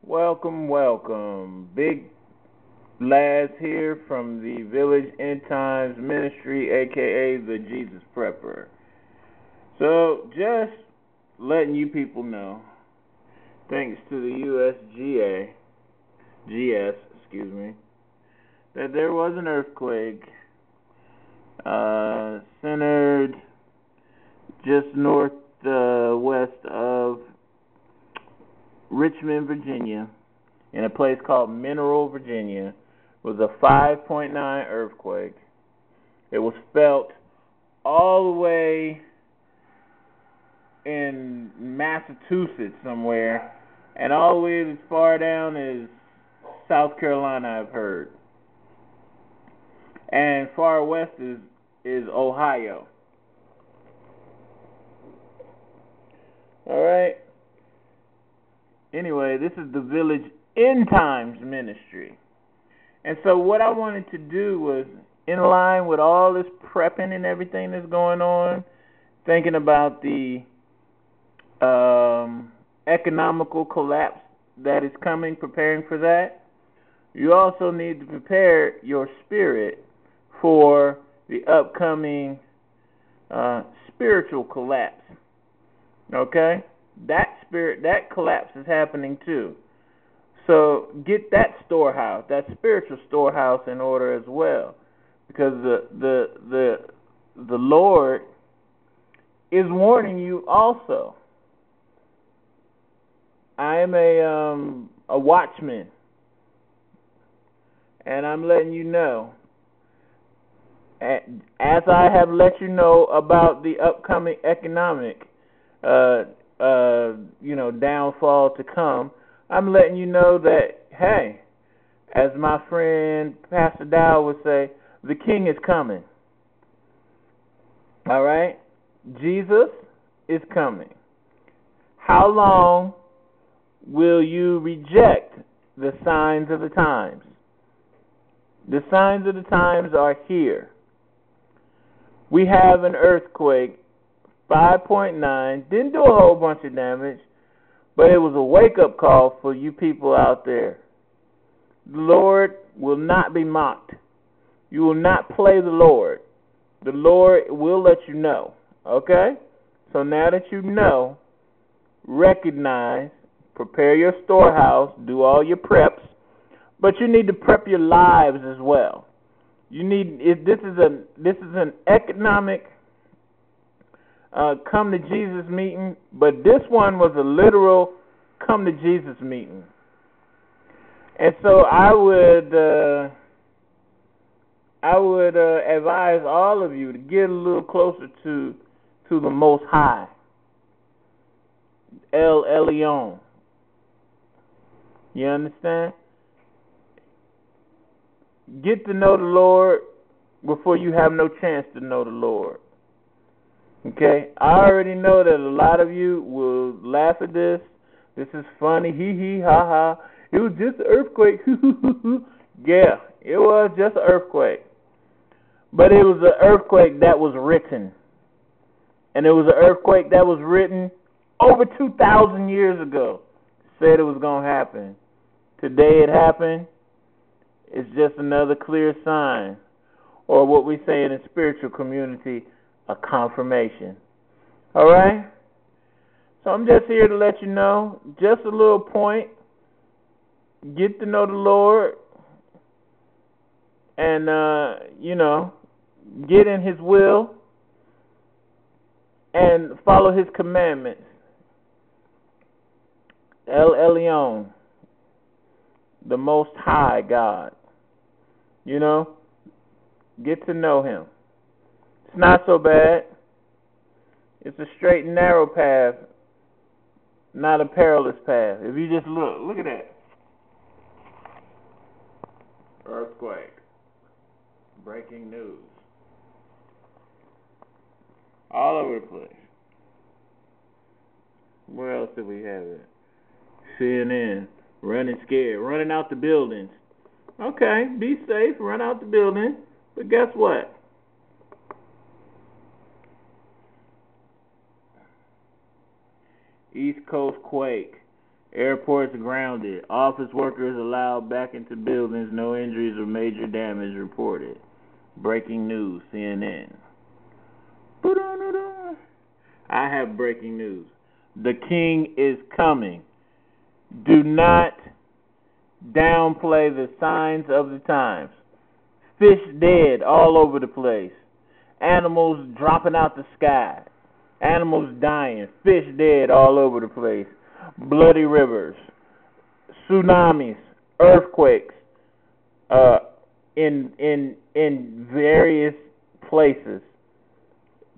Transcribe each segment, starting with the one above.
Welcome, welcome. Big Laz here from the Village End Times Ministry, aka the Jesus Prepper. So, just letting you people know, thanks to the USGA, that there was an earthquake centered just northwest of Richmond, Virginia, in a place called Mineral, Virginia. It was a 5.9 earthquake. It was felt all the way in Massachusetts somewhere, and all the way as far down as South Carolina, I've heard. And far west is Ohio. All right. Anyway, this is the Village End Times Ministry. And so what I wanted to do was, in line with all this prepping and everything that's going on, thinking about the economical collapse that is coming, preparing for that, you also need to prepare your spirit for the upcoming spiritual collapse. Okay? That collapse is happening too. So get that storehouse, that spiritual storehouse, in order as well, because the Lord is warning you also. I am a watchman, and I'm letting you know, as I have let you know about the upcoming economic downfall to come, I'm letting you know that, hey, as my friend Pastor Dow would say, the King is coming. All right? Jesus is coming. How long will you reject the signs of the times? The signs of the times are here. We have an earthquake, 5.9, didn't do a whole bunch of damage, but it was a wake-up call for you people out there. The Lord will not be mocked. You will not play the Lord. The Lord will let you know. Okay? So now that you know, recognize, prepare your storehouse, do all your preps, but you need to prep your lives as well. This is an economic come to Jesus meeting, but this one was a literal come to Jesus meeting. And so I would advise all of you to get a little closer to the Most High, El Elyon. You understand? Get to know the Lord before you have no chance to know the Lord. Okay? I already know that a lot of you will laugh at this. This is funny. Hee hee ha ha. It was just an earthquake. Yeah, it was just an earthquake. But it was an earthquake that was written. And it was an earthquake that was written over 2,000 years ago. Said it was going to happen. Today it happened. It's just another clear sign. Or what we say in the spiritual community, a confirmation. All right? So I'm just here to let you know, just a little point. Get to know the Lord and, get in His will and follow His commandments. El Elyon, the Most High God. Get to know Him. It's not so bad. It's a straight and narrow path, not a perilous path. If you just look at that. Earthquake. Breaking news. All over the place. Where else did we have it? CNN. Running scared. Running out the buildings. Okay, be safe. Run out the building. But guess what? East Coast quake. Airports grounded. Office workers allowed back into buildings. No injuries or major damage reported. Breaking news, CNN. I have breaking news. The king is coming. Do not downplay the signs of the times. Fish dead all over the place. Animals dropping out the sky. Animals dying. Fish dead all over the place. Bloody rivers. Tsunamis. Earthquakes. In various places.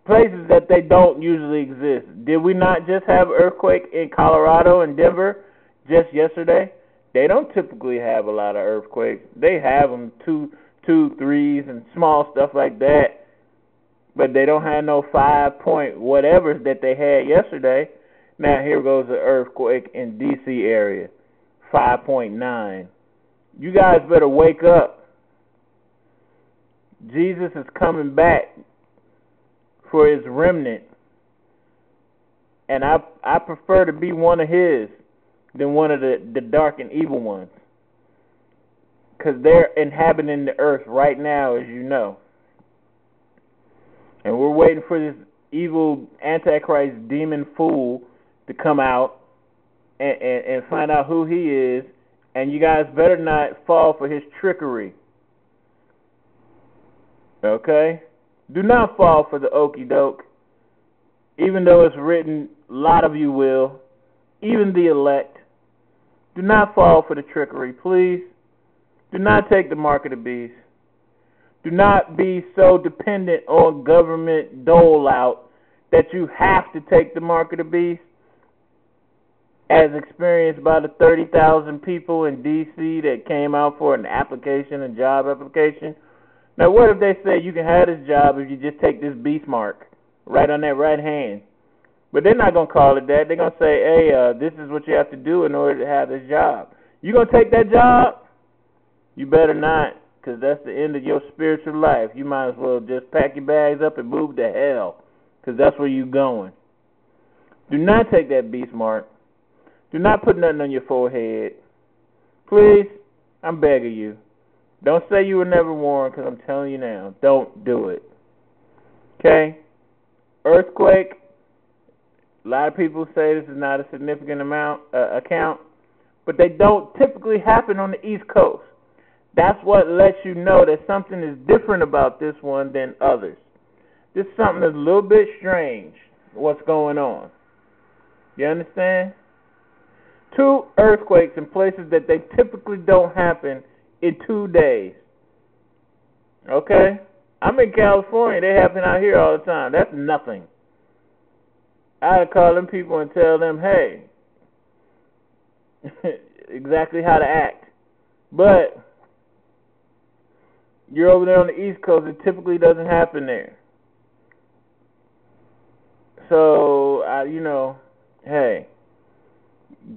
Places that they don't usually exist. Did we not just have an earthquake in Colorado and Denver just yesterday? They don't typically have a lot of earthquakes. They have them 2, 3s, and small stuff like that. But they don't have no 5 point whatevers that they had yesterday. Now here goes an earthquake in D.C. area, 5.9. You guys better wake up. Jesus is coming back for his remnant, and I prefer to be one of his than one of the dark and evil ones, because they're inhabiting the earth right now, as you know, and we're waiting for this evil Antichrist demon fool to come out and find out who he is, and you guys better not fall for his trickery. Okay? Do not fall for the okie doke, even though it's written, a lot of you will, even the elect. Do not fall for the trickery, please. Do not take the mark of the beast. Do not be so dependent on government dole out that you have to take the mark of the beast, as experienced by the 30,000 people in D.C. that came out for an application, a job application. Now, what if they say you can have this job if you just take this beast mark right on that right hand? But they're not going to call it that. They're going to say, hey, this is what you have to do in order to have this job. You going to take that job? You better not, because that's the end of your spiritual life. You might as well just pack your bags up and move to hell, because that's where you're going. Do not take that beast mark. Do not put nothing on your forehead. Please, I'm begging you. Don't say you were never warned, because I'm telling you now, don't do it. Okay? Earthquake. A lot of people say this is not a significant account, but they don't typically happen on the East Coast. That's what lets you know that something is different about this one than others. This is something that's a little bit strange, what's going on. You understand? 2 earthquakes in places that they typically don't happen in 2 days. Okay? I'm in California. They happen out here all the time. That's nothing. I would call them people and tell them, hey, exactly how to act. But you're over there on the East Coast. It typically doesn't happen there. So, hey,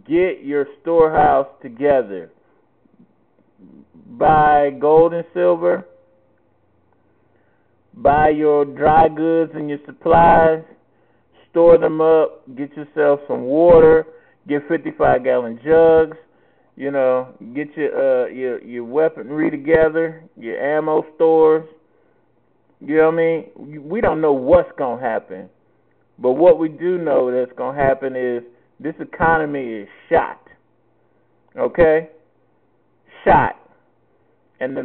get your storehouse together. Buy gold and silver. Buy your dry goods and your supplies. Store them up. Get yourself some water. Get 55-gallon jugs. Get your weaponry together. Your ammo stores. You know what I mean? We don't know what's going to happen. But what we do know that's going to happen is this economy is shot. Okay? Shot. And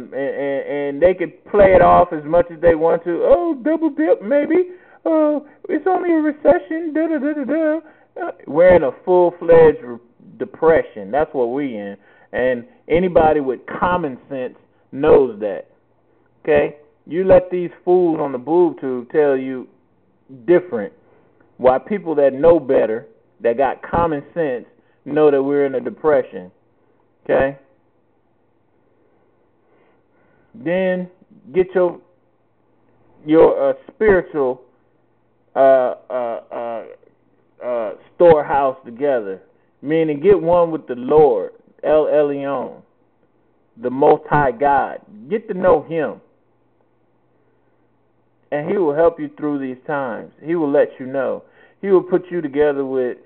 they could play it off as much as they want to. Oh, double dip, maybe. Oh, it's only a recession. Da da da da da. We're in a full-fledged depression. That's what we in. And anybody with common sense knows that. Okay? You let these fools on the boob tube tell you different. While people that know better, that got common sense, know that we're in a depression. Okay? Then get your spiritual storehouse together. Meaning get one with the Lord, El Elyon, the Most High God. Get to know Him. And He will help you through these times. He will let you know. He will put you together with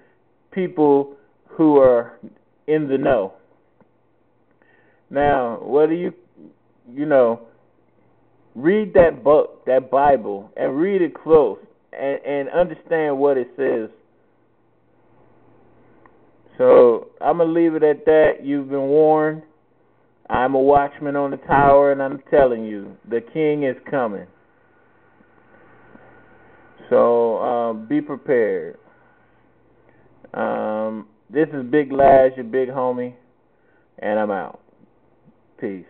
people who are in the know. Now, whether you read that book, that Bible, and read it close and understand what it says. So I'm going to leave it at that. You've been warned. I'm a watchman on the tower, and I'm telling you, the king is coming. So be prepared. This is Big Laz, your big homie, and I'm out. Peace.